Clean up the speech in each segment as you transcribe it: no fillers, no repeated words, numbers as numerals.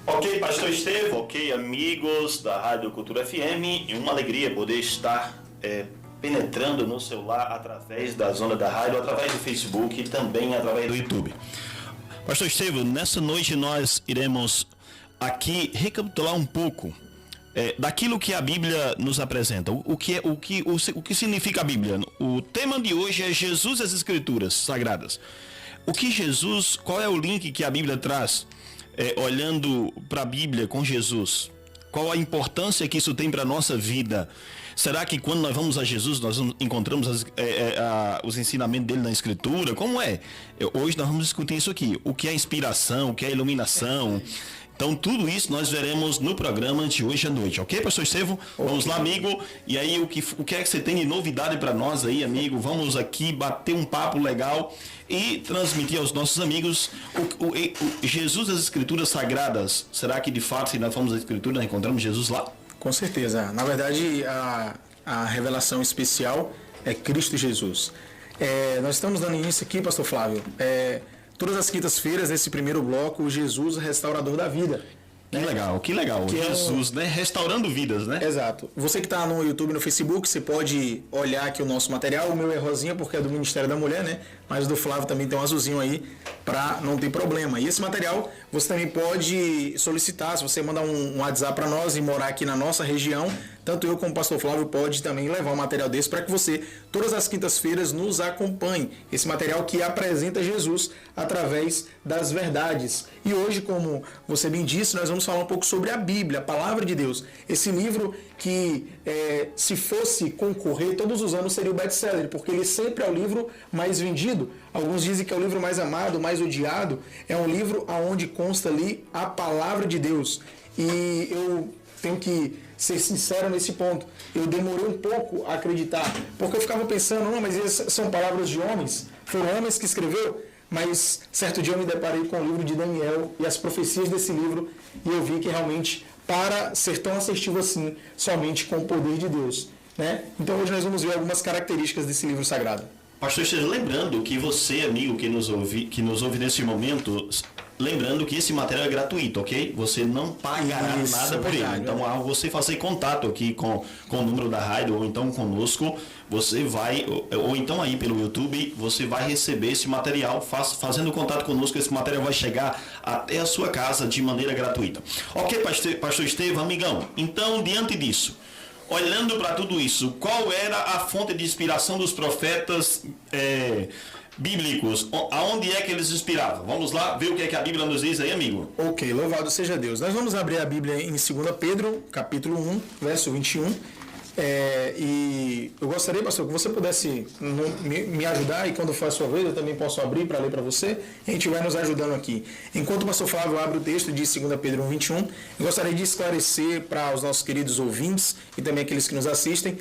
Ok, Pastor Estevão, ok, amigos da Rádio Cultura FM, e uma alegria poder estar penetrando no celular através da zona da rádio, através do Facebook e também através do YouTube. Pastor Estevão, nessa noite nós iremos aqui recapitular um pouco daquilo que a Bíblia nos apresenta. O que significa a Bíblia? O tema de hoje é Jesus e as Escrituras Sagradas. Qual é o link que a Bíblia traz? Olhando para a Bíblia com Jesus, qual a importância que isso tem para a nossa vida? Será que quando nós vamos a Jesus, nós encontramos os ensinamentos dele na Escritura? Como é? Hoje nós vamos discutir isso aqui. O que é inspiração, o que é iluminação? Então, tudo isso nós veremos no programa de hoje à noite, ok, Pastor Estevão? Vamos lá, amigo. E aí, o que é que você tem de novidade para nós aí, amigo? Vamos aqui bater um papo legal e transmitir aos nossos amigos Jesus das Escrituras Sagradas. Será que, de fato, se nós formos à Escritura, nós encontramos Jesus lá? Com certeza. Na verdade, a revelação especial é Cristo Jesus. Nós estamos dando início aqui, Pastor Flávio, todas as quintas-feiras, nesse primeiro bloco, Jesus, restaurador da vida. Que legal. Que Jesus, né? Restaurando vidas, né? Exato. Você que está no YouTube e no Facebook, você pode olhar aqui o nosso material. O meu é rosinha porque é do Ministério da Mulher, né? Mas o do Flávio também tem um azulzinho aí, para não ter problema. E esse material você também pode solicitar, se você mandar um WhatsApp para nós e morar aqui na nossa região, tanto eu como o Pastor Flávio pode também levar um material desse para que você, todas as quintas-feiras, nos acompanhe. Esse material que apresenta Jesus através das verdades. E hoje, como você bem disse, nós vamos falar um pouco sobre a Bíblia, a Palavra de Deus. Esse livro que, se fosse concorrer, todos os anos seria o best-seller, porque ele sempre é o livro mais vendido. Alguns dizem que é o livro mais amado, mais odiado. É um livro onde consta ali a Palavra de Deus. E eu tenho que ser sincero nesse ponto. Eu demorei um pouco a acreditar, porque eu ficava pensando, não, mas essas são palavras de homens, foram homens que escreveram. Mas certo dia eu me deparei com o livro de Daniel e as profecias desse livro, e eu vi que realmente, para ser tão assertivo assim, somente com o poder de Deus, né? Então hoje nós vamos ver algumas características desse livro sagrado. Pastor, lembrando que você, amigo que nos ouve nesse momento, lembrando que esse material é gratuito, ok? Você não pagará nada por ele. Então, ao você fazer contato aqui com o número da rádio, ou então conosco, você vai, ou então aí pelo YouTube, você vai receber esse material. Fazendo contato conosco, esse material vai chegar até a sua casa de maneira gratuita. Ok, Pastor Estevão, amigão? Então, diante disso, olhando para tudo isso, qual era a fonte de inspiração dos profetas bíblicos? Aonde é que eles inspiravam? Vamos lá ver o que é que a Bíblia nos diz aí, amigo. Ok, louvado seja Deus. Nós vamos abrir a Bíblia em 2 Pedro, capítulo 1, verso 21. E eu gostaria, pastor, que você pudesse me ajudar, e quando for a sua vez eu também posso abrir para ler para você, e a gente vai nos ajudando aqui. Enquanto o pastor Flávio abre o texto de 2 Pedro 1, 21, eu gostaria de esclarecer para os nossos queridos ouvintes e também aqueles que nos assistem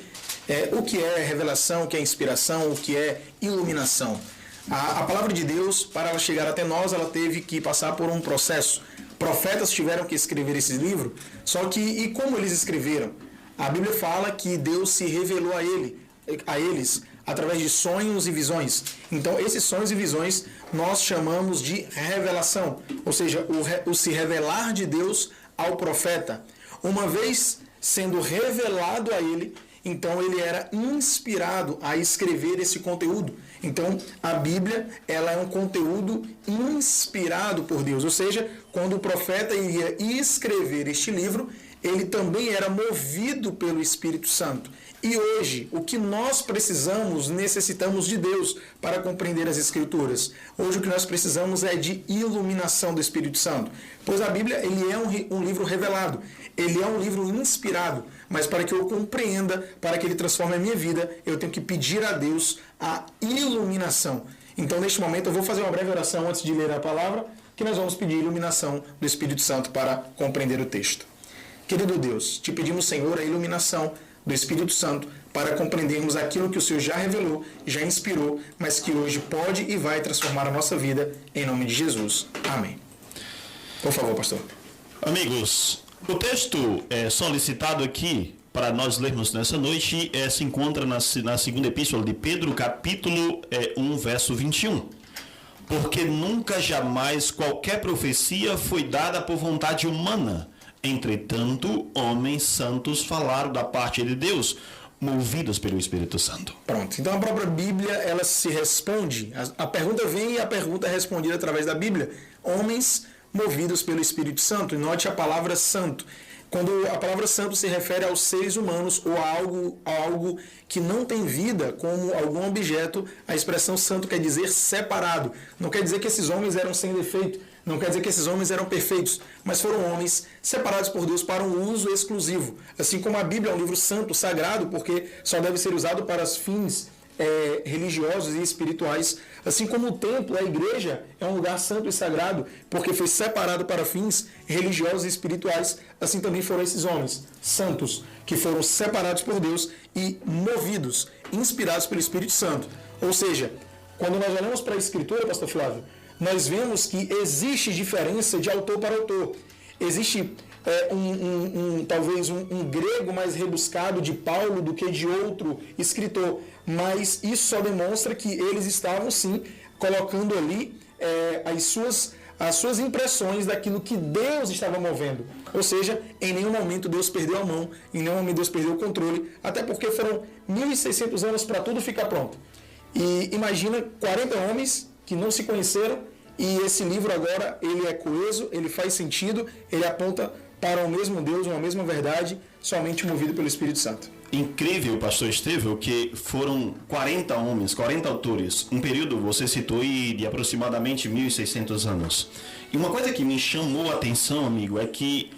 o que é revelação, o que é inspiração, o que é iluminação. A palavra de Deus, para ela chegar até nós, ela teve que passar por um processo. Profetas tiveram que escrever esse livro, só que, e como eles escreveram? A Bíblia fala que Deus se revelou a eles através de sonhos e visões. Então, esses sonhos e visões nós chamamos de revelação, ou seja, o se revelar de Deus ao profeta. Uma vez sendo revelado a ele, então ele era inspirado a escrever esse conteúdo. Então, a Bíblia, ela é um conteúdo inspirado por Deus, ou seja, quando o profeta iria escrever este livro, ele também era movido pelo Espírito Santo. E hoje, o que nós necessitamos de Deus para compreender as Escrituras. Hoje o que nós precisamos é de iluminação do Espírito Santo. Pois a Bíblia, ele é um livro revelado. Ele é um livro inspirado. Mas para que eu compreenda, para que ele transforme a minha vida, eu tenho que pedir a Deus a iluminação. Então, neste momento, eu vou fazer uma breve oração antes de ler a palavra, que nós vamos pedir iluminação do Espírito Santo para compreender o texto. Querido Deus, te pedimos, Senhor, a iluminação do Espírito Santo para compreendermos aquilo que o Senhor já revelou, já inspirou, mas que hoje pode e vai transformar a nossa vida, em nome de Jesus. Amém. Por favor, pastor. Amigos, o texto solicitado aqui para nós lermos nessa noite se encontra na segunda epístola de Pedro, capítulo 1, verso 21. porque nunca jamais qualquer profecia foi dada por vontade humana. Entretanto, homens santos falaram da parte de Deus, movidos pelo Espírito Santo. Pronto. Então a própria Bíblia, ela se responde. A pergunta vem e a pergunta é respondida através da Bíblia. Homens movidos pelo Espírito Santo. E note a palavra santo. Quando a palavra santo se refere aos seres humanos ou a algo que não tem vida, como algum objeto, a expressão santo quer dizer separado. Não quer dizer que esses homens eram sem defeito, não quer dizer que esses homens eram perfeitos, mas foram homens separados por Deus para um uso exclusivo. Assim como a Bíblia é um livro santo, sagrado, porque só deve ser usado para os fins religiosos e espirituais, assim como o templo, a igreja, é um lugar santo e sagrado, porque foi separado para fins religiosos e espirituais, assim também foram esses homens santos, que foram separados por Deus e movidos, inspirados pelo Espírito Santo. Ou seja, quando nós olhamos para a Escritura, pastor Flávio, nós vemos que existe diferença de autor para autor. Existe talvez um grego mais rebuscado de Paulo do que de outro escritor, mas isso só demonstra que eles estavam sim colocando ali as suas impressões daquilo que Deus estava movendo. Ou seja, em nenhum momento Deus perdeu a mão, em nenhum momento Deus perdeu o controle, até porque foram 1.600 anos para tudo ficar pronto. E imagina 40 homens que não se conheceram, e esse livro agora, ele é coeso, ele faz sentido, ele aponta para o mesmo Deus, uma mesma verdade, somente movido pelo Espírito Santo. Incrível, pastor Estevão, que foram 40 homens, 40 autores, um período, você citou, de aproximadamente 1.600 anos. E uma coisa que me chamou a atenção, amigo, é que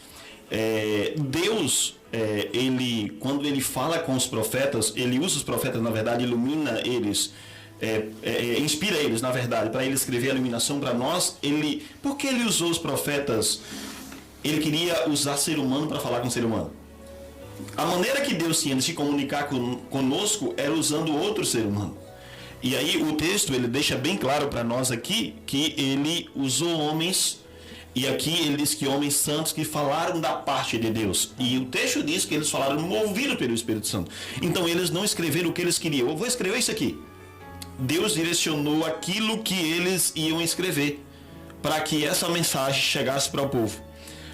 Deus, quando ele fala com os profetas, ele usa os profetas, na verdade, ilumina eles, inspira eles, na verdade, para ele escrever a iluminação para nós. Por que ele usou os profetas? Ele queria usar ser humano para falar com ser humano. A maneira que Deus tinha de se comunicar conosco era usando outro ser humano. E aí o texto ele deixa bem claro para nós aqui que ele usou homens, e aqui ele diz que homens santos que falaram da parte de Deus. E o texto diz que eles falaram movidos pelo Espírito Santo. Então eles não escreveram o que eles queriam. Eu vou escrever isso aqui. Deus direcionou aquilo que eles iam escrever para que essa mensagem chegasse para o povo.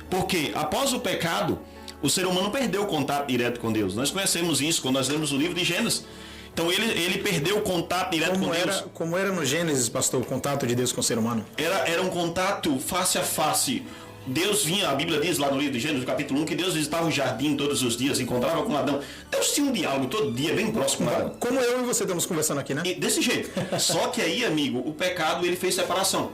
Porque após o pecado, o ser humano perdeu o contato direto com Deus. Nós conhecemos isso quando nós lemos o livro de Gênesis. Então ele perdeu o contato direto com Deus. Como era no Gênesis, pastor, o contato de Deus com o ser humano? Era um contato face a face. Deus vinha, a Bíblia diz lá no livro de Gênesis, no capítulo 1, que Deus visitava o jardim todos os dias, encontrava com Adão. Deus tinha um diálogo todo dia, bem próximo com Adão. Como eu e você estamos conversando aqui, né? E desse jeito. Só que aí, amigo, o pecado ele fez separação.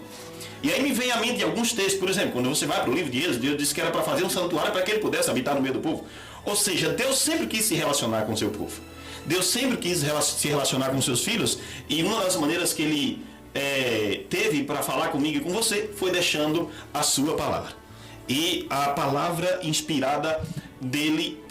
E aí me vem à mente alguns textos, por exemplo, quando você vai para o livro de Êxodo, Deus disse que era para fazer um santuário para que ele pudesse habitar no meio do povo. Ou seja, Deus sempre quis se relacionar com o seu povo. Deus sempre quis se relacionar com seus filhos, e uma das maneiras que ele teve para falar comigo e com você foi deixando a sua palavra. E a palavra inspirada dele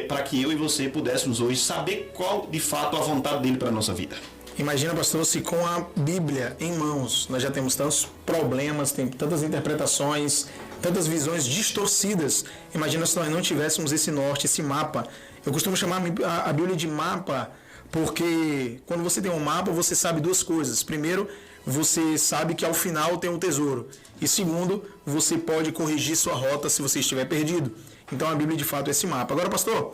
para que eu e você pudéssemos hoje saber qual de fato a vontade dele para a nossa vida. Imagina, pastor, se com a Bíblia em mãos nós já temos tantos problemas, tem tantas interpretações, tantas visões distorcidas. Imagina se nós não tivéssemos esse norte, esse mapa. Eu costumo chamar a Bíblia de mapa porque quando você tem um mapa, você sabe duas coisas. Primeiro, você sabe que ao final tem um tesouro. E segundo, você pode corrigir sua rota se você estiver perdido. Então a Bíblia de fato é esse mapa. Agora, pastor,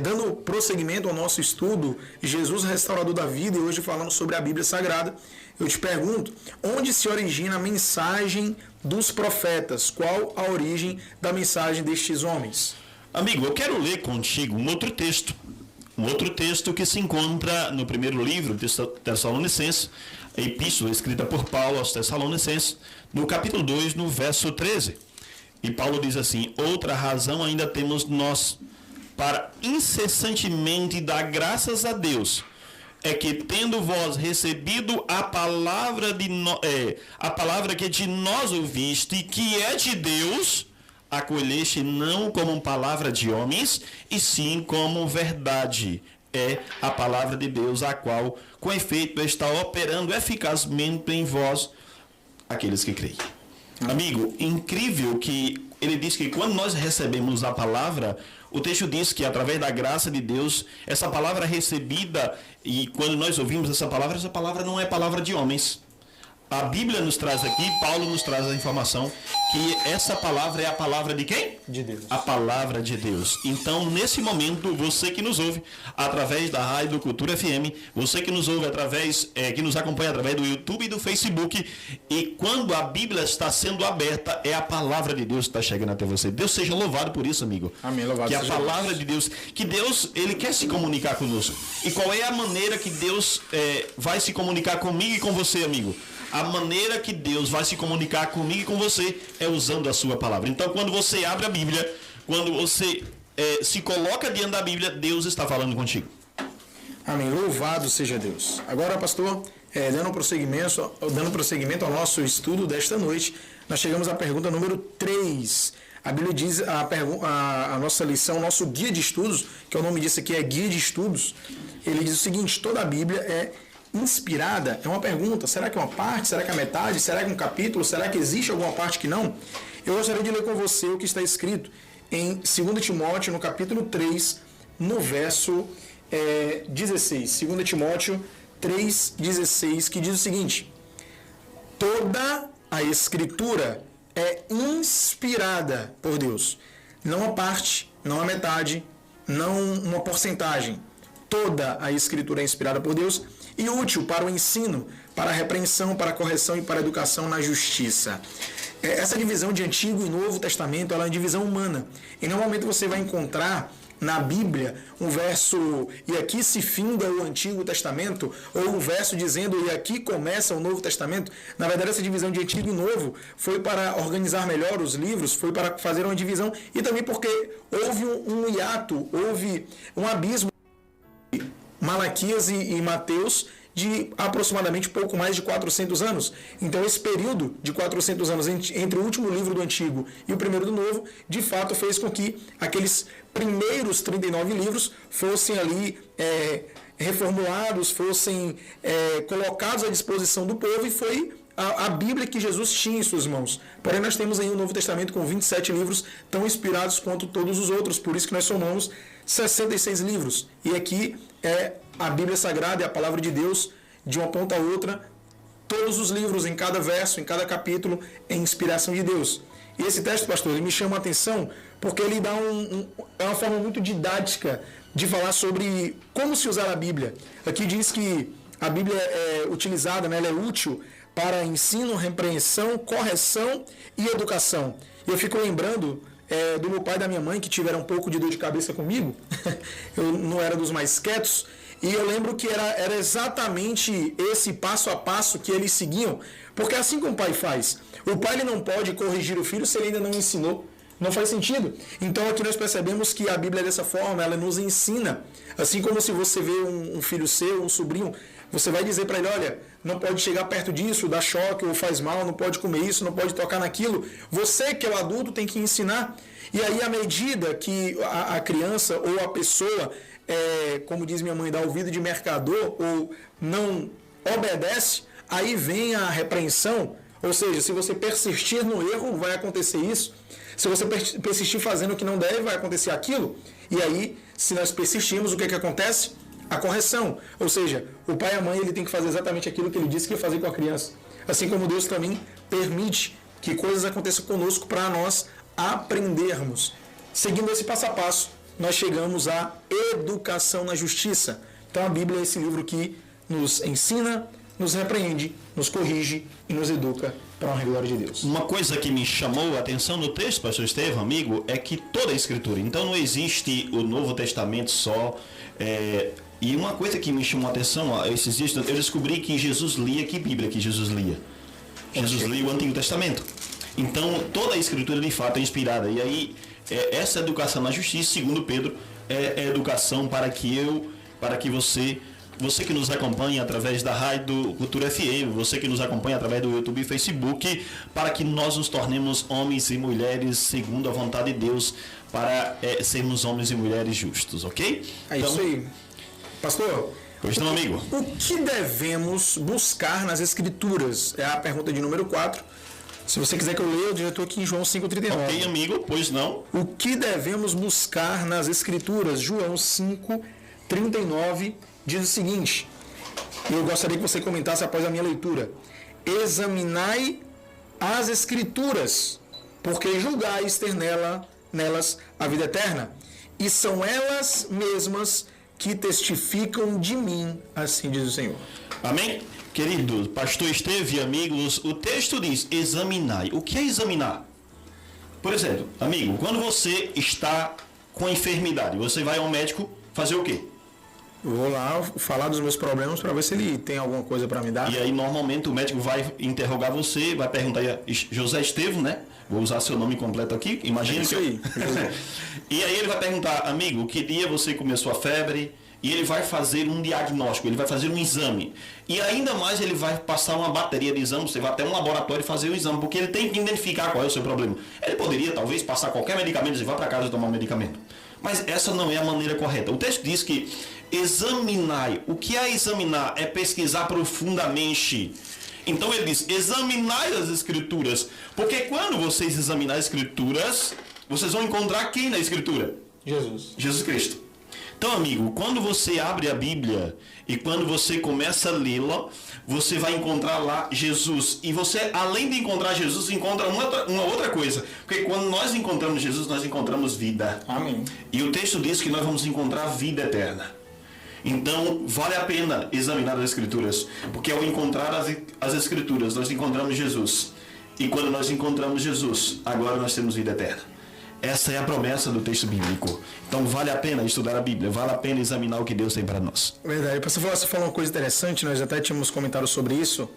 dando prosseguimento ao nosso estudo, Jesus restaurador da vida, e hoje falando sobre a Bíblia Sagrada, eu te pergunto, onde se origina a mensagem dos profetas? Qual a origem da mensagem destes homens? Amigo, eu quero ler contigo um outro texto que se encontra no primeiro livro de Tessalonicenses, a epístola escrita por Paulo aos Tessalonicenses, no capítulo 2, no verso 13. E Paulo diz assim: outra razão ainda temos nós para incessantemente dar graças a Deus, é que tendo vós recebido a palavra que de nós ouviste, que é de Deus, acolheste não como palavra de homens, e sim como verdade. É a palavra de Deus, a qual, com efeito, está operando eficazmente em vós, aqueles que creem. Amigo, incrível que ele diz que quando nós recebemos a palavra, o texto diz que através da graça de Deus, essa palavra recebida, e quando nós ouvimos essa palavra não é palavra de homens. a Bíblia nos traz aqui, Paulo nos traz a informação que essa palavra é a palavra de quem? De Deus. A palavra de Deus. Então, nesse momento, você que nos ouve através da Rádio Cultura FM, você que nos ouve através, que nos acompanha através do YouTube e do Facebook, e quando a Bíblia está sendo aberta, é a palavra de Deus que está chegando até você. Deus seja louvado por isso, amigo. Amém, louvado que seja a palavra de Deus, que Deus, ele quer se comunicar conosco. E qual é a maneira que Deus vai se comunicar comigo e com você, amigo? A maneira que Deus vai se comunicar comigo e com você é usando a sua palavra. Então, quando você abre a Bíblia, quando você se coloca diante da Bíblia, Deus está falando contigo. Amém. Louvado seja Deus. Agora, pastor, dando prosseguimento ao nosso estudo desta noite, nós chegamos à pergunta número 3. A Bíblia diz, a nossa lição, nosso guia de estudos, que o nome disso aqui é guia de estudos, ele diz o seguinte: toda a Bíblia é inspirada. É uma pergunta: será que é uma parte? Será que é metade? Será que é um capítulo? Será que existe alguma parte que não? Eu gostaria de ler com você o que está escrito em 2 Timóteo, no capítulo 3, no verso 16. 2 Timóteo 3,16, que diz o seguinte: toda a Escritura é inspirada por Deus. Não a parte, não a metade, não uma porcentagem. Toda a Escritura é inspirada por Deus e útil para o ensino, para a repreensão, para a correção e para a educação na justiça. Essa divisão de Antigo e Novo Testamento, ela é uma divisão humana. E normalmente você vai encontrar na Bíblia um verso, e aqui se finda o Antigo Testamento, ou um verso dizendo, e aqui começa o Novo Testamento. Na verdade, essa divisão de Antigo e Novo foi para organizar melhor os livros, foi para fazer uma divisão, e também porque houve um hiato, houve um abismo. Malaquias e Mateus, de aproximadamente pouco mais de 400 anos. Então, esse período de 400 anos entre o último livro do Antigo e o primeiro do Novo, de fato fez com que aqueles primeiros 39 livros fossem ali reformulados, fossem colocados à disposição do povo, e foi a Bíblia que Jesus tinha em suas mãos. Porém, nós temos aí o Novo Testamento com 27 livros tão inspirados quanto todos os outros, por isso que nós somamos 66 livros. E aqui é a Bíblia Sagrada, é a palavra de Deus, de uma ponta a outra, todos os livros, em cada verso, em cada capítulo, é inspiração de Deus. E esse texto, pastor, ele me chama a atenção porque ele dá é uma forma muito didática de falar sobre como se usar a Bíblia. Aqui diz que a Bíblia é utilizada, né, ela é útil para ensino, repreensão, correção e educação. E eu fico lembrando do meu pai e da minha mãe, que tiveram um pouco de dor de cabeça comigo. Eu não era dos mais quietos. E eu lembro que era exatamente esse passo a passo que eles seguiam. Porque assim como o pai faz, o pai ele não pode corrigir o filho se ele ainda não ensinou. Não faz sentido. Então aqui nós percebemos que a Bíblia é dessa forma, ela nos ensina. Assim como se você vê um filho seu, um sobrinho, você vai dizer para ele: olha, não pode chegar perto disso, dá choque ou faz mal, não pode comer isso, não pode tocar naquilo. Você que é o adulto tem que ensinar. E aí, à medida que a criança ou a pessoa, como diz minha mãe, dá ouvido de mercador ou não obedece, aí vem a repreensão. Ou seja, se você persistir no erro, vai acontecer isso. Se você persistir fazendo o que não deve, vai acontecer aquilo. E aí, se nós persistirmos, o que acontece? A correção. Ou seja, o pai e a mãe ele tem que fazer exatamente aquilo que ele disse que ia fazer com a criança. Assim como Deus também permite que coisas aconteçam conosco para nós aprendermos. Seguindo esse passo a passo, nós chegamos à educação na justiça. Então a Bíblia é esse livro que nos ensina, nos repreende, nos corrige e nos educa para a honra e glória de Deus. Uma coisa que me chamou a atenção no texto, pastor Estevão, amigo, é que toda a Escritura, então não existe o Novo Testamento só. E uma coisa que me chamou a atenção, esses dias eu descobri que Jesus lia, que Bíblia que Jesus lia? Jesus lia o Antigo Testamento. Então toda a Escritura de fato é inspirada. E aí essa educação na justiça, segundo Pedro, é educação para que você que nos acompanha através da Rádio Cultura FM, você que nos acompanha através do YouTube e Facebook, para que nós nos tornemos homens e mulheres segundo a vontade de Deus, para sermos homens e mulheres justos, ok? É então, isso aí. Pastor, pois não, amigo. O que devemos buscar nas Escrituras? É a pergunta de número 4. Se você quiser que eu leia, eu já estou aqui em João 5,39. Ok, amigo, pois não. O que devemos buscar nas Escrituras? João 5,39 diz o seguinte, e eu gostaria que você comentasse após a minha leitura: examinai as Escrituras, porque julgais ter nelas a vida eterna, e são elas mesmas que testificam de mim, assim diz o Senhor. Amém? Querido pastor Esteve e amigos, o texto diz examinai. O que é examinar? Por exemplo, amigo, quando você está com enfermidade, você vai ao médico fazer o quê? Eu vou lá falar dos meus problemas para ver se ele tem alguma coisa para me dar. E aí, normalmente, o médico vai interrogar você, vai perguntar, José Estevão, né? Vou usar seu nome completo aqui, imagina isso que... aí. E aí ele vai perguntar, amigo, que dia você começou a febre? E ele vai fazer um diagnóstico, ele vai fazer um exame. E ainda mais ele vai passar uma bateria de exames, você vai até um laboratório fazer o exame, porque ele tem que identificar qual é o seu problema. Ele poderia, talvez, passar qualquer medicamento e vá para casa tomar um medicamento. Mas essa não é a maneira correta. O texto diz que examinai. O que é examinar? É pesquisar profundamente. Então ele diz, examinai as Escrituras. Porque quando vocês examinarem as Escrituras, vocês vão encontrar quem na Escritura? Jesus Cristo. Então, amigo, quando você abre a Bíblia e quando você começa a lê-la, você vai encontrar lá Jesus. E você, além de encontrar Jesus, encontra uma outra coisa. Porque quando nós encontramos Jesus, nós encontramos vida. Amém. E o texto diz que nós vamos encontrar vida eterna. Então, vale a pena examinar as Escrituras. Porque ao encontrar as Escrituras, nós encontramos Jesus. E quando nós encontramos Jesus, agora nós temos vida eterna. Essa é a promessa do texto bíblico. Então vale a pena estudar a Bíblia, vale a pena examinar o que Deus tem para nós. Verdade. Você falou uma coisa interessante, nós até tínhamos comentado sobre isso.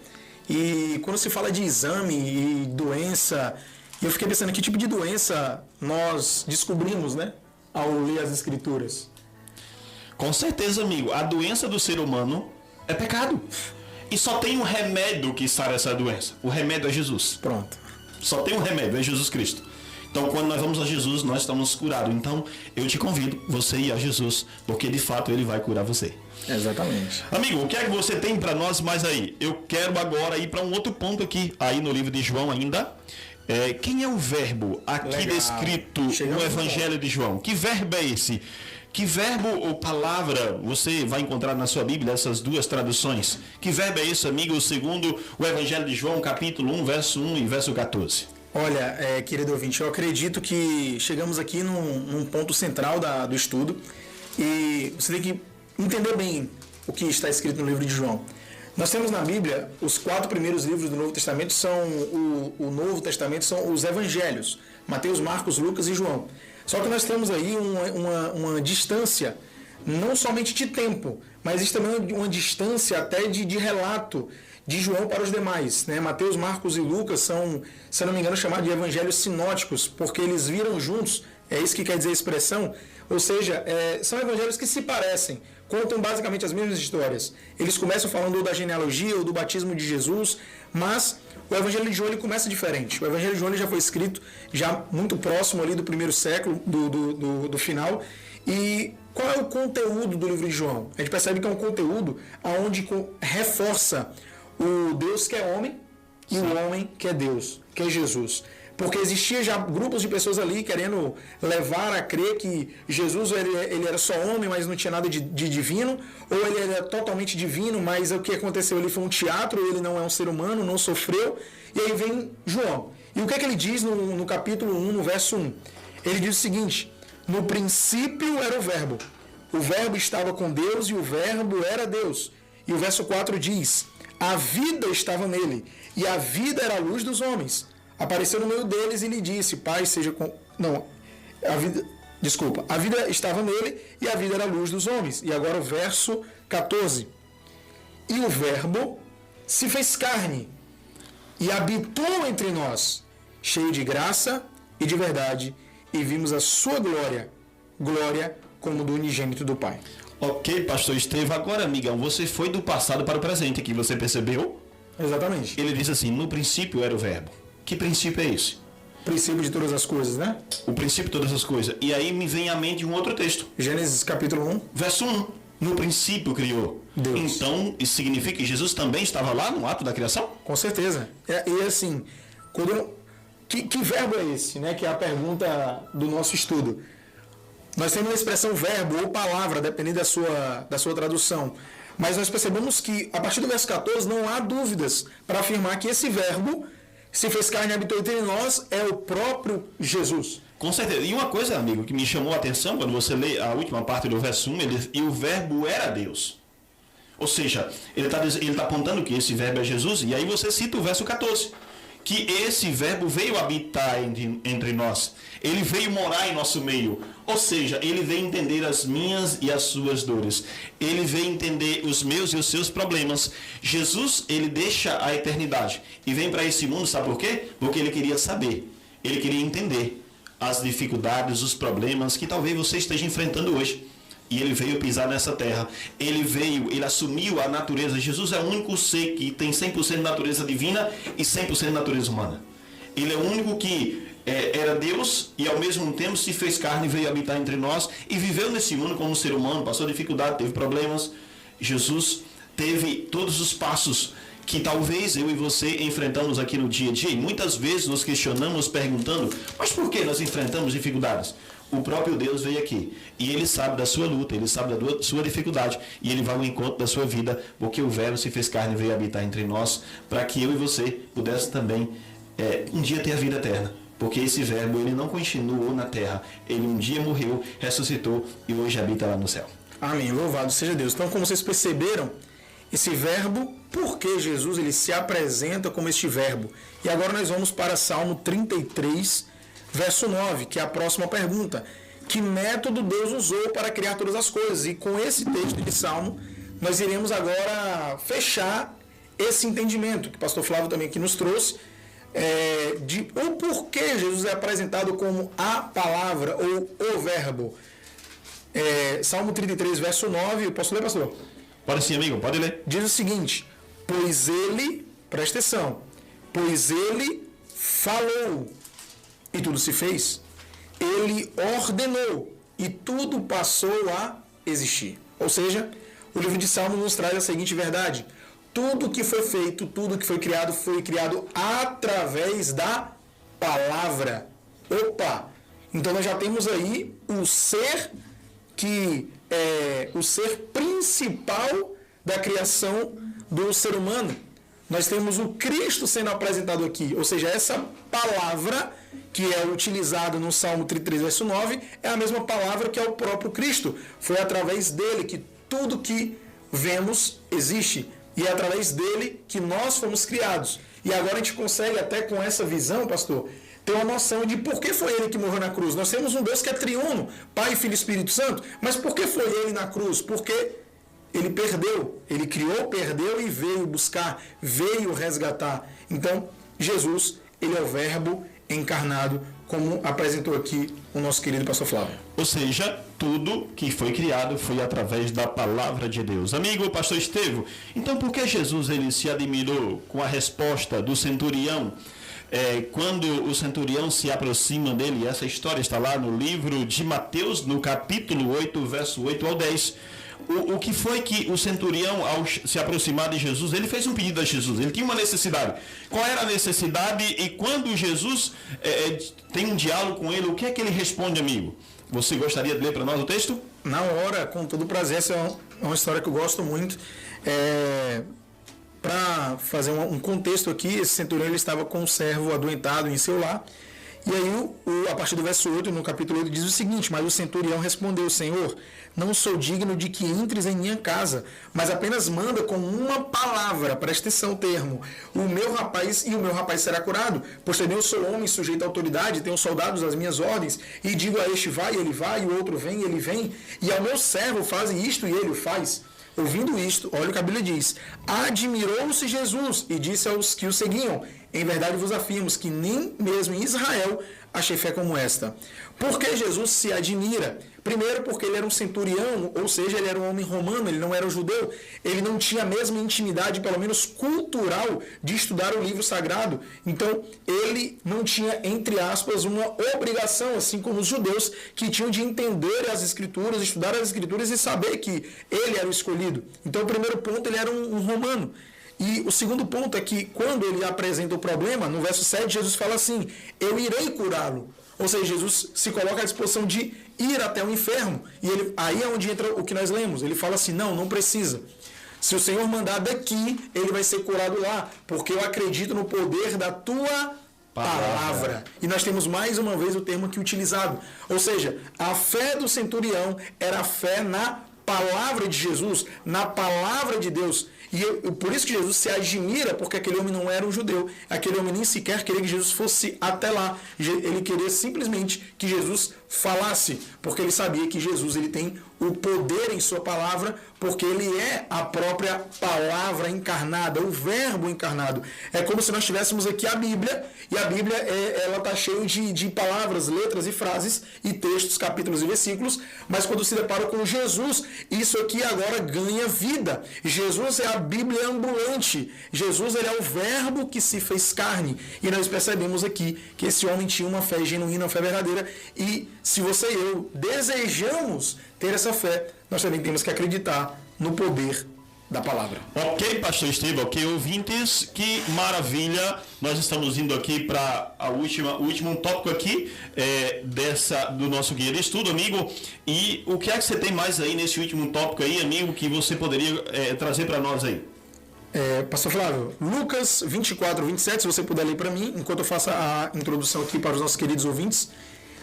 E quando se fala de exame e doença, eu fiquei pensando que tipo de doença nós descobrimos, né? Ao ler as Escrituras. Com certeza, amigo. A doença do ser humano é pecado. E só tem um remédio que sara essa doença. O remédio é Jesus. Pronto. Só tem um remédio, é Jesus Cristo. Então, quando nós vamos a Jesus, nós estamos curados. Então, eu te convido, você ir a Jesus, porque de fato Ele vai curar você. Exatamente. Amigo, o que é que você tem para nós mais aí? Eu quero agora ir para um outro ponto aqui, aí no livro de João ainda. Quem é o verbo aqui Legal. Descrito no Evangelho de João? Que verbo é esse? Que verbo ou palavra você vai encontrar na sua Bíblia, essas duas traduções? Que verbo é esse, amigo, segundo o Evangelho de João, capítulo 1, verso 1 e verso 14? Olha, querido ouvinte, eu acredito que chegamos aqui num ponto central do estudo e você tem que entender bem o que está escrito no livro de João. Nós temos na Bíblia, os 4 primeiros livros do Novo Testamento são o Novo Testamento são os Evangelhos, Mateus, Marcos, Lucas e João. Só que nós temos aí uma distância, não somente de tempo, mas existe também uma distância até de relato de João para os demais, né? Mateus, Marcos e Lucas são, se não me engano, chamados de evangelhos sinóticos, porque eles viram juntos, é isso que quer dizer a expressão, ou seja, são evangelhos que se parecem, contam basicamente as mesmas histórias. Eles começam falando ou da genealogia ou do batismo de Jesus, mas o evangelho de João ele começa diferente. O evangelho de João ele já foi escrito já muito próximo ali do primeiro século, do final, e qual é o conteúdo do livro de João? A gente percebe que é um conteúdo onde reforça o Deus que é homem e o homem que é Deus, que é Jesus. Porque existia já grupos de pessoas ali querendo levar a crer que Jesus ele era só homem, mas não tinha nada de divino, ou ele era totalmente divino, mas o que aconteceu ali foi um teatro, ele não é um ser humano, não sofreu. E aí vem João. E o que é que ele diz no capítulo 1, no verso 1? Ele diz o seguinte: no princípio era o verbo estava com Deus e o verbo era Deus. E o verso 4 diz: a vida estava nele, e a vida era a luz dos homens. Apareceu no meio deles e lhe disse: Pai, seja com... Não, a vida estava nele, e a vida era a luz dos homens. E agora o verso 14. E o verbo se fez carne, e habitou entre nós, cheio de graça e de verdade, e vimos a sua glória, glória como do unigênito do Pai. Ok, pastor Estevão. Agora, amigão, você foi do passado para o presente aqui, você percebeu? Exatamente. Ele diz assim, no princípio era o verbo. Que princípio é esse? Princípio de todas as coisas, né? O princípio de todas as coisas. E aí me vem à mente um outro texto. Gênesis capítulo 1. Verso 1. No princípio criou. Deus. Então, isso significa que Jesus também estava lá no ato da criação? Com certeza. E assim, que verbo é esse, né? Que é a pergunta do nosso estudo. Nós temos a expressão verbo ou palavra, dependendo da sua tradução. Mas nós percebemos que, a partir do verso 14, não há dúvidas para afirmar que esse verbo se fez carne e habitou entre nós é o próprio Jesus. Com certeza. E uma coisa, amigo, que me chamou a atenção quando você lê a última parte do verso 1, e o verbo era Deus. Ou seja, ele está apontando que esse verbo é Jesus, e aí você cita o verso 14, que esse verbo veio habitar entre nós. Ele veio morar em nosso meio. Ou seja, ele veio entender as minhas e as suas dores. Ele veio entender os meus e os seus problemas. Jesus, ele deixa a eternidade e vem para esse mundo, sabe por quê? Porque ele queria saber, ele queria entender as dificuldades, os problemas que talvez você esteja enfrentando hoje. E ele veio pisar nessa terra. Ele assumiu a natureza. Jesus é o único ser que tem 100% de natureza divina e 100% de natureza humana. Ele é o único que era Deus e ao mesmo tempo se fez carne e veio habitar entre nós e viveu nesse mundo como um ser humano, passou dificuldade, teve problemas. Jesus teve todos os passos que talvez eu e você enfrentamos aqui no dia a dia. E muitas vezes nos questionamos perguntando, mas por que nós enfrentamos dificuldades? O próprio Deus veio aqui e ele sabe da sua luta, ele sabe da sua dificuldade e ele vai ao encontro da sua vida, porque o verbo se fez carne e veio habitar entre nós para que eu e você pudesse também um dia ter a vida eterna. Porque esse verbo ele não continuou na terra, ele um dia morreu, ressuscitou e hoje habita lá no céu. Amém, louvado seja Deus. Então, como vocês perceberam, esse verbo, por que Jesus ele se apresenta como este verbo? E agora nós vamos para Salmo 33, verso 9, que é a próxima pergunta. Que método Deus usou para criar todas as coisas? E com esse texto de Salmo, nós iremos agora fechar esse entendimento, que o pastor Flávio também aqui nos trouxe, de o porquê Jesus é apresentado como a palavra ou o verbo. Salmo 33, verso 9, posso ler, pastor? Pode sim, amigo, pode ler. Diz o seguinte, pois ele, presta atenção, pois ele falou e tudo se fez, ele ordenou e tudo passou a existir. Ou seja, o livro de Salmos nos traz a seguinte verdade: tudo que foi feito, tudo que foi criado através da palavra. Opa! Então nós já temos aí o ser que é o ser principal da criação do ser humano. Nós temos o Cristo sendo apresentado aqui, ou seja, essa palavra que é utilizada no Salmo 33, verso 9, é a mesma palavra que é o próprio Cristo. Foi através dele que tudo que vemos existe. E é através dele que nós fomos criados. E agora a gente consegue, até com essa visão, pastor, ter uma noção de por que foi ele que morreu na cruz. Nós temos um Deus que é triuno, Pai, Filho e Espírito Santo, mas por que foi ele na cruz? Porque ele perdeu, ele criou, perdeu e veio buscar, veio resgatar. Então, Jesus, ele é o verbo encarnado, como apresentou aqui o nosso querido pastor Flávio. Ou seja, tudo que foi criado foi através da palavra de Deus. Amigo pastor Estevão, então por que Jesus ele se admirou com a resposta do centurião? Quando o centurião se aproxima dele, essa história está lá no livro de Mateus, no capítulo 8, verso 8 ao 10. O que foi que o centurião, ao se aproximar de Jesus, ele fez um pedido a Jesus, ele tinha uma necessidade. Qual era a necessidade? E quando Jesus tem um diálogo com ele, o que é que ele responde, amigo? Você gostaria de ler para nós o texto? Na hora, com todo prazer, essa é uma história que eu gosto muito. Para fazer um contexto aqui, esse centurião ele estava com um servo adoentado em seu lar. E aí, a partir do verso 8, no capítulo 8, diz o seguinte: mas o centurião respondeu: Senhor, não sou digno de que entres em minha casa, mas apenas manda com uma palavra, presta atenção o termo, o meu rapaz será curado, pois também eu sou homem sujeito à autoridade, tenho soldados às minhas ordens, e digo a este vai, ele vai, e o outro vem, ele vem, e ao meu servo fazem isto e ele o faz. Ouvindo isto, olha o que a Bíblia diz: admirou-se Jesus e disse aos que o seguiam: em verdade vos afirmo que nem mesmo em Israel achei fé como esta. Por que Jesus se admira? Primeiro, porque ele era um centurião, ou seja, ele era um homem romano, ele não era um judeu. Ele não tinha a mesma intimidade, pelo menos cultural, de estudar o livro sagrado. Então, ele não tinha, entre aspas, uma obrigação, assim como os judeus, que tinham de entender as Escrituras, estudar as Escrituras e saber que ele era o escolhido. Então, o primeiro ponto, ele era um romano. E o segundo ponto é que, quando ele apresenta o problema, no verso 7, Jesus fala assim: eu irei curá-lo. Ou seja, Jesus se coloca à disposição de ir até o enfermo. E aí é onde entra o que nós lemos. Ele fala assim: não precisa. Se o Senhor mandar daqui, ele vai ser curado lá, porque eu acredito no poder da tua palavra. E nós temos mais uma vez o termo aqui utilizado. Ou seja, a fé do centurião era a fé na palavra de Jesus, na palavra de Deus. E por isso que Jesus se admira, porque aquele homem não era um judeu. Aquele homem nem sequer queria que Jesus fosse até lá. Ele queria simplesmente que Jesus falasse, porque ele sabia que Jesus ele tem o poder em sua palavra, porque ele é a própria palavra encarnada, o verbo encarnado. É como se nós tivéssemos aqui a Bíblia, e a Bíblia ela está cheia de palavras, letras e frases, e textos, capítulos e versículos, mas quando se depara com Jesus, isso aqui agora ganha vida. Jesus é a Bíblia ambulante. Jesus ele é o verbo que se fez carne. E nós percebemos aqui que esse homem tinha uma fé genuína, uma fé verdadeira, e se você e eu desejamos ter essa fé, nós também temos que acreditar no poder da palavra. Ok, pastor Estevão, ok, ouvintes, que maravilha. Nós estamos indo aqui para o último tópico aqui do nosso guia de estudo, amigo. E o que é que você tem mais aí nesse último tópico aí, amigo, que você poderia trazer para nós aí? Pastor Flávio, Lucas 24, 27, se você puder ler para mim, enquanto eu faço a introdução aqui para os nossos queridos ouvintes.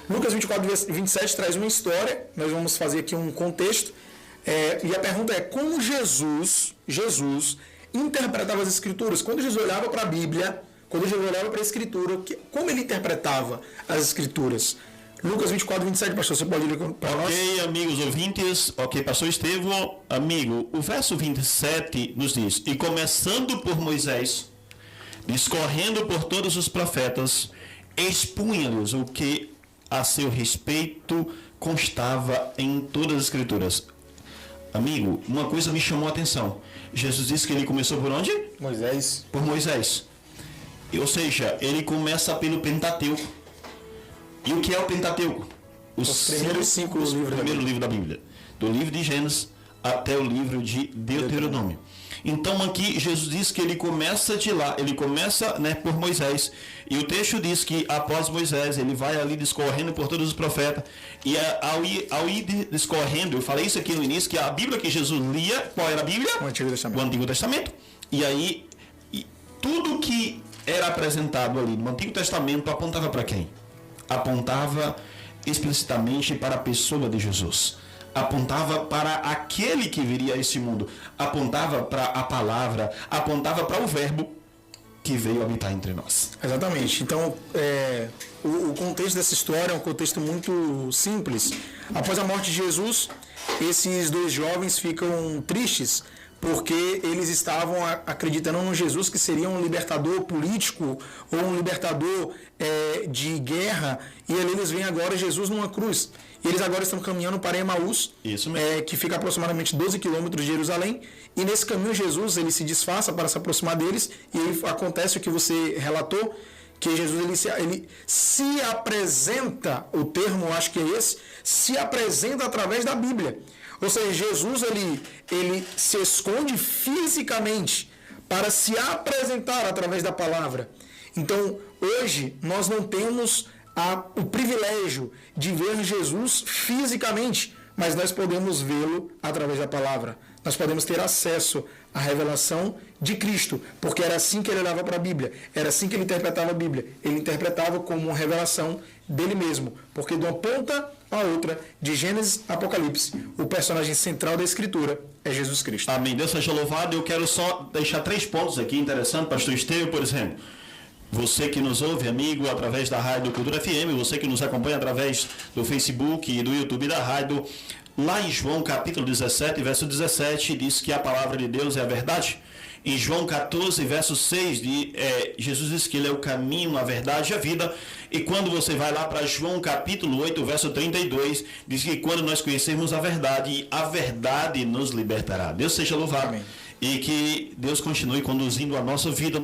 Lucas 24, 27 traz uma história, nós vamos fazer aqui um contexto, e a pergunta é, como Jesus interpretava as Escrituras? Quando Jesus olhava para a Bíblia, quando Jesus olhava para a Escritura, como ele interpretava as Escrituras? Lucas 24, 27, pastor, você pode ler para nós? Ok, amigos ouvintes, ok, pastor Estevão, amigo, o verso 27 nos diz, e começando por Moisés, discorrendo por todos os profetas, expunha-lhes o que a seu respeito constava em todas as Escrituras. Amigo, uma coisa me chamou a atenção. Jesus disse que ele começou por onde? Moisés. Por Moisés. Ou seja, ele começa pelo Pentateuco. E o que é o Pentateuco? Os primeiros cinco livros. O primeiro livro da Bíblia. Do livro de Gênesis até o livro de Deuteronômio. Então aqui Jesus diz que ele começa de lá, ele começa por Moisés, e o texto diz que após Moisés ele vai ali discorrendo por todos os profetas, e ao ir discorrendo, eu falei isso aqui no início, que a Bíblia que Jesus lia, qual era a Bíblia? O Antigo Testamento. O Antigo Testamento. E aí, tudo que era apresentado ali no Antigo Testamento apontava para quem? Apontava explicitamente para a pessoa de Jesus. Apontava para aquele que viria a esse mundo, apontava para a palavra, apontava para o verbo que veio habitar entre nós. Exatamente. Então, o contexto dessa história é um contexto muito simples. Após a morte de Jesus, esses dois jovens ficam tristes, porque eles estavam acreditando no Jesus que seria um libertador político ou um libertador de guerra, e ali eles veem agora Jesus numa cruz. E eles agora estão caminhando para Emaús, que fica aproximadamente 12 quilômetros de Jerusalém, e nesse caminho Jesus ele se disfarça para se aproximar deles, e aí acontece o que você relatou, que Jesus ele se apresenta, o termo acho que é esse, se apresenta através da Bíblia. Ou seja, Jesus ele se esconde fisicamente para se apresentar através da palavra. Então, hoje, nós não temos o privilégio de ver Jesus fisicamente, mas nós podemos vê-lo através da palavra. Nós podemos ter acesso à revelação de Cristo, porque era assim que ele olhava para a Bíblia, era assim que ele interpretava a Bíblia. Ele interpretava como uma revelação dele mesmo, porque de uma ponta a outra, de Gênesis a Apocalipse, o personagem central da Escritura é Jesus Cristo. Amém. Deus seja louvado. Eu quero só deixar 3 pontos aqui interessantes, pastor Estevão, por exemplo. Você que nos ouve, amigo, através da Rádio Cultura FM, você que nos acompanha através do Facebook e do YouTube da Rádio, lá em João capítulo 17, verso 17, diz que a palavra de Deus é a verdade. Em João 14, verso 6, Jesus diz que ele é o caminho, a verdade e a vida. E quando você vai lá para João capítulo 8, verso 32, diz que quando nós conhecermos a verdade nos libertará. Deus seja louvado. Amém. E que Deus continue conduzindo a nossa vida